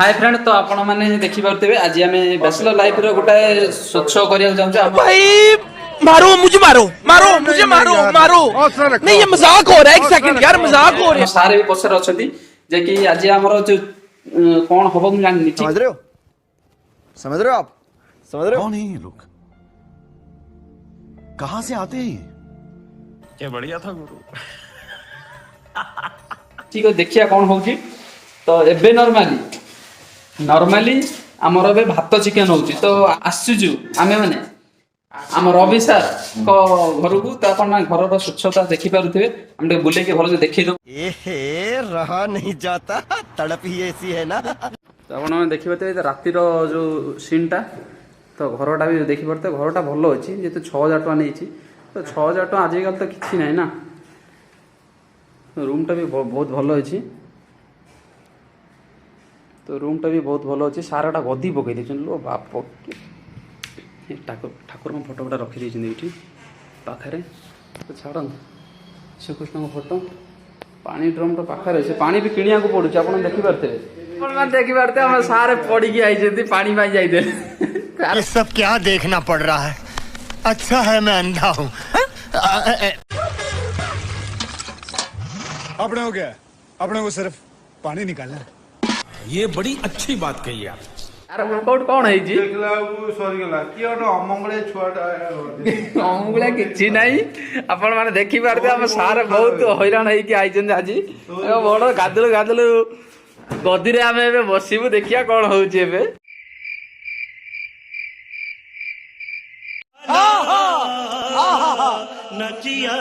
Hi friend तो आपण माने देखि पारतेबे आज हमें बैचलर लाइफ रो गोटा स्वच्छ करिया जाउछ भाई मारो मुझे मारो मुझे मारो नहीं ये मजाक हो रहा है। एक सेकंड यार मजाक हो रहा है। सारे भी पसर अछंती जे कि आज हमर जो कोन होबो हम जानि समझ रहे हो आप समझ रहे हो कौन है ये लोग कहां से आते हैं क्या बढ़िया था गुरु। ठीक है देखिया कोन होउची तो एबे नॉर्मली हमर एबे भात चिकन होउची तो आसुजु आमे माने हम रवि सर को घर को तो अपन घर स्वच्छता देखी पारुथिबे हम टे बुले के भलो से देखि दो एहे रहा नहीं जाता तड़प ही ऐसी है ना। तो अपन देखि पाते राती रो जो सीन टा तो घरटा भी देखि पारते घरटा भलो अछि जे तो 6000 टका नेछि तो 6000 टका आज काल तो किछि नै ना रूम टा भी बहुत भलो अछि तो रूम टा भी बहुत भलो अछि साराटा गदी पकई देछन लो बाप ठाकुर फोटो गोटा रखी देछन एठी पाखरे तो छाड़न श्रीकृष्ण फोटो पानी ड्रम तो पाखरे से पानी भी किनिया को पड़ुछ आपण देखि पारते आपण मान देखि पारते हम सारे पड़ी के आई जति पानी पाई जाई दे ये सब क्या देखना पड़ रहा है। अच्छा है मैं अंधा हूँ। अपने हो गया अपने को सिर्फ पानी निकालना है। ये बड़ी अच्छी बात कही आप। यार वर्कआउट कोन है जी देखला सॉरी गला कि ओनो अमंगले छुआटा अमंगला किछि नाही आपण माने देखि पारते हम सारे बहुत हैरान है कि आइजन आज बड़ गादलु गदी रे हमें एबे बसिबु देखिया कोन होउची एबे नचिया